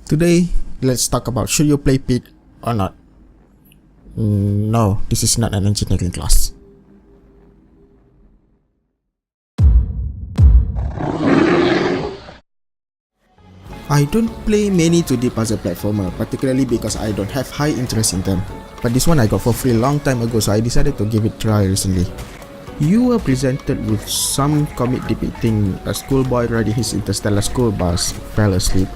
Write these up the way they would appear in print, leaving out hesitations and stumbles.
Today, let's talk about should you play PID or not. No, this is not an engineering class. I don't play many 2D puzzle platformer, particularly because I don't have high interest in them. But this one I got for free a long time ago, so I decided to give it a try recently. You were presented with some comic depicting a schoolboy riding his interstellar school bus, fell asleep.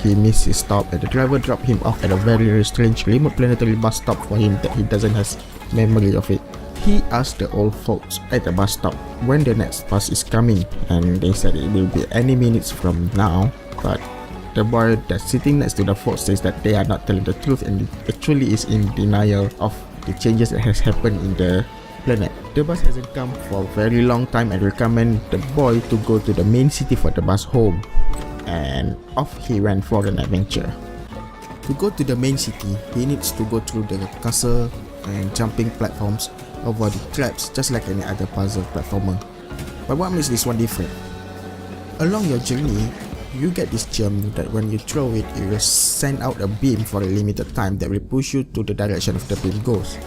He missed his stop and the driver dropped him off at a very strange remote planetary bus stop for him that he doesn't have memory of it. He asked the old folks at the bus stop when the next bus is coming, and they said it will be any minutes from now, but the boy that's sitting next to the folks says that they are not telling the truth and actually is in denial of the changes that has happened in the planet. The bus hasn't come for a very long time and recommend the boy to go to the main city for the bus home. And off he went for an adventure. To go to the main city, he needs to go through the castle and jumping platforms over the traps just like any other puzzle platformer. But what makes this one different? Along your journey, you get this gem that when you throw it, it will send out a beam for a limited time that will push you to the direction of the beam goes.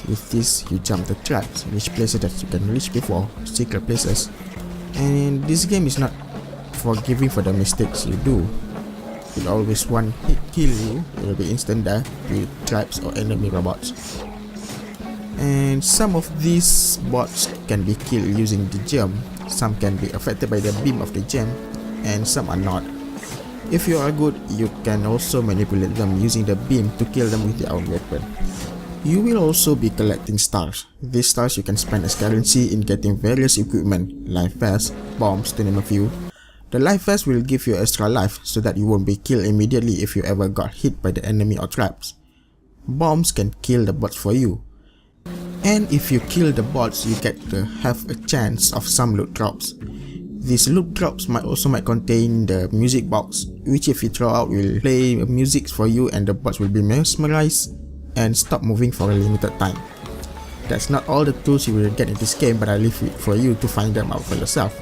With this, you jump the traps, reach places that you can reach before, secret places. And this game is not forgiving for the mistakes you do. It always one hit kill you, it will be instant death with traps or enemy robots. And some of these bots can be killed using the gem, some can be affected by the beam of the gem, and some are not. If you are good, you can also manipulate them using the beam to kill them with your own weapon. You will also be collecting stars. These stars you can spend as currency in getting various equipment, life vests, bombs to name a few. The life vest will give you extra life so that you won't be killed immediately if you ever got hit by the enemy or traps. Bombs can kill the bots for you. And if you kill the bots, you get to have a chance of some loot drops. These loot drops might contain the music box, which if you throw out will play music for you and the bots will be mesmerized and stop moving for a limited time. That's not all the tools you will get in this game, but I leave it for you to find them out for yourself.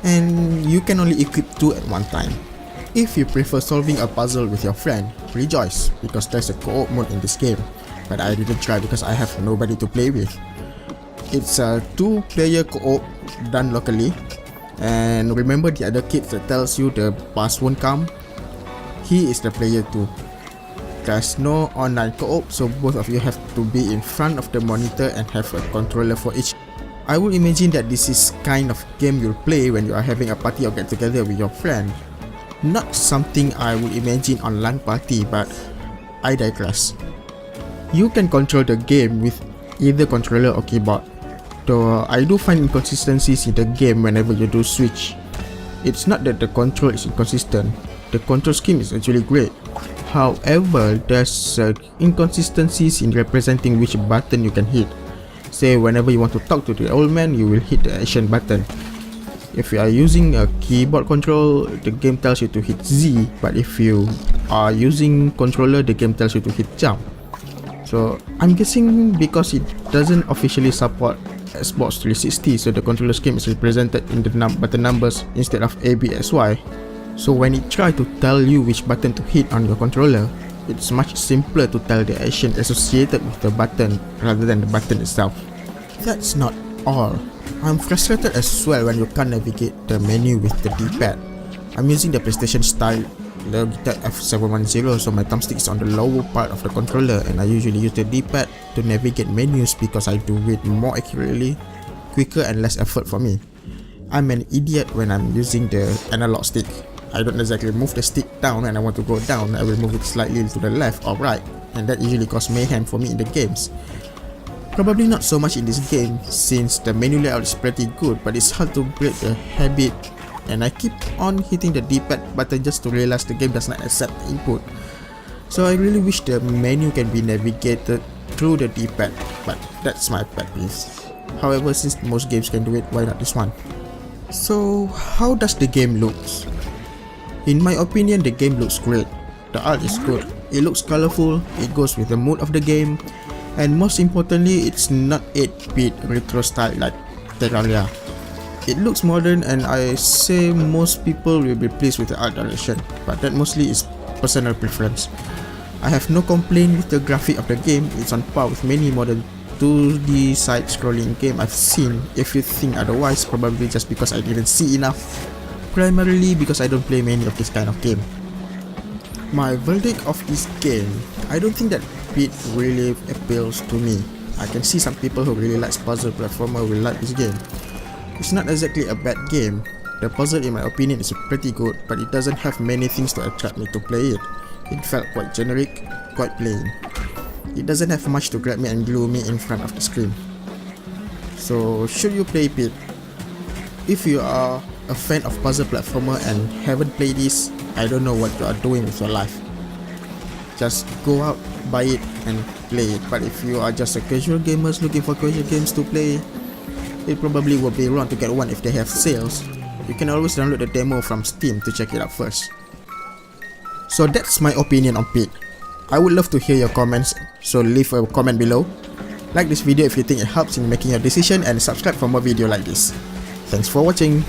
And you can only equip 2 at one time. If you prefer solving a puzzle with your friend, rejoice because there's a co-op mode in this game, but I didn't try because I have nobody to play with. It's a 2-player co-op done locally, and remember the other kid that tells you the bus won't come? He is the player too. There's no online co-op, so both of you have to be in front of the monitor and have a controller for each. I would imagine that this is kind of game you'll play when you are having a party or get together with your friend. Not something I would imagine on LAN party, but I digress. You can control the game with either controller or keyboard, though I do find inconsistencies in the game whenever you do switch. It's not that the control is inconsistent, the control scheme is actually great. However, there's inconsistencies in representing which button you can hit. Say whenever you want to talk to the old man, you will hit the action button. If you are using a keyboard control, the game tells you to hit Z, but if you are using controller, the game tells you to hit jump. So I'm guessing because it doesn't officially support Xbox 360, so the controller scheme is represented in the button numbers instead of A, B, X, Y. So when it tries to tell you which button to hit on your controller, it's much simpler to tell the action associated with the button rather than the button itself. That's not all. I'm frustrated as well when you can't navigate the menu with the D-pad. I'm using the PlayStation style Logitech F710, so my thumbstick is on the lower part of the controller, and I usually use the D-pad to navigate menus because I do it more accurately, quicker and less effort for me. I'm an idiot when I'm using the analog stick. I don't exactly move the stick down when I want to go down, I will move it slightly to the left or right, and that usually causes mayhem for me in the games. Probably not so much in this game since the menu layout is pretty good, but it's hard to break the habit, and I keep on hitting the D-pad button just to realize the game does not accept input. So I really wish the menu can be navigated through the D-pad, but that's my pet peeve. However, since most games can do it, why not this one? So how does the game look? In my opinion, the game looks great. The art is good, it looks colorful, it goes with the mood of the game, and most importantly, it's not 8-bit retro style like Terraria. It looks modern and I say most people will be pleased with the art direction, but that mostly is personal preference. I have no complaint with the graphic of the game. It's on par with many modern 2D side-scrolling game I've seen. If you think otherwise, probably just because I didn't see enough, primarily because I don't play many of this kind of game. My verdict of this game, I don't think that PID really appeals to me. I can see some people who really like puzzle platformer will like this game. It's not exactly a bad game. The puzzle in my opinion is pretty good, but it doesn't have many things to attract me to play it. It felt quite generic, quite plain. It doesn't have much to grab me and glue me in front of the screen. So should you play PID? If you are a fan of puzzle platformer and haven't played this, I don't know what you are doing with your life. Just go out, buy it and play it. But if you are just a casual gamer looking for casual games to play, it probably will be wrong to get one if they have sales. You can always download the demo from Steam to check it out first. So that's my opinion on PID. I would love to hear your comments, so leave a comment below. Like this video if you think it helps in making your decision and subscribe for more videos like this. Thanks for watching.